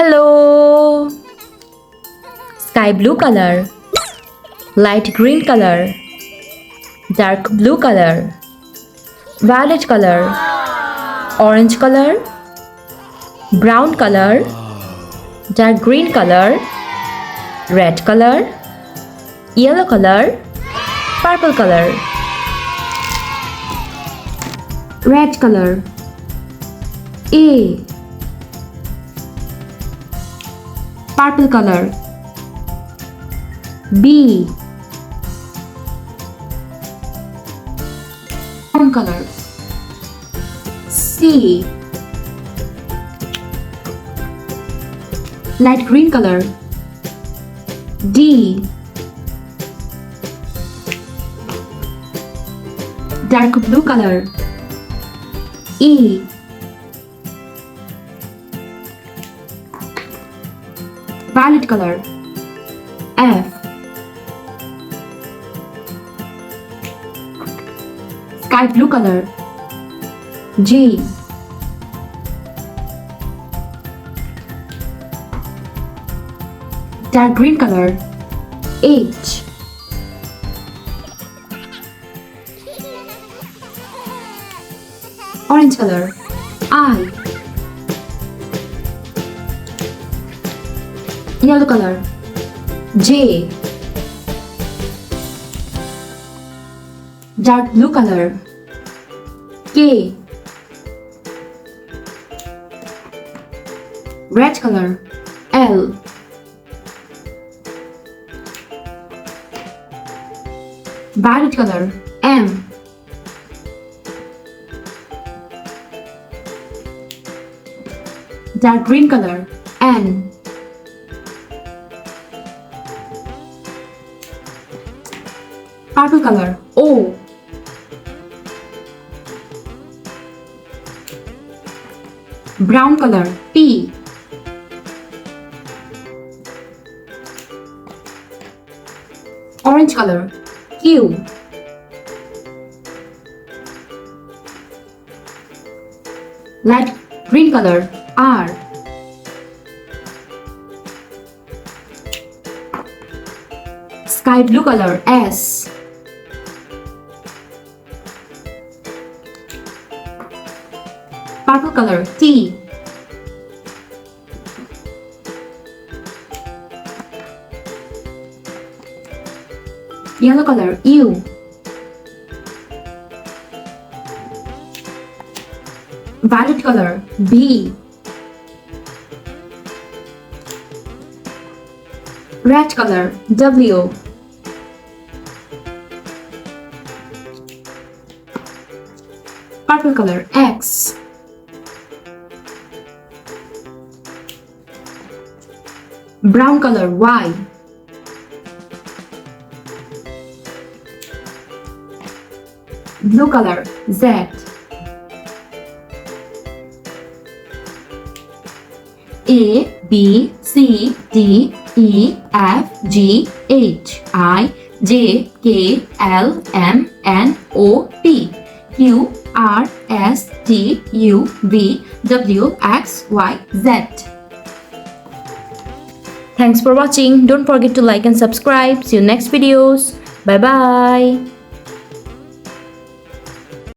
Hello. Sky blue color, light green color, dark blue color, violet color, orange color, brown color, dark green color, red color, yellow color, purple color. Red color. A. Purple color. B. Brown color. C. Light green color. D. Dark blue color. E. Violet color. F. Sky blue color. G. Dark green color. H. Orange color. I. Yellow color. J. Dark blue color. K. Red color. L. Violet color. M. Dark green color. N. Purple color. O. Brown color. P. Orange color. Q. Light green color. R. Sky blue color. S. Purple color. T. Yellow color. U. Violet color. B. Red color. W. Purple color. X. Brown color. Y. Blue color. Z. A, B, C, D, E, F, G, H, I, J, K, L, M, N, O, P, Q, R, S, T, U, V, W, X, Y, Z. Thanks for watching. Don't forget to like and subscribe. See you next videos. Bye bye.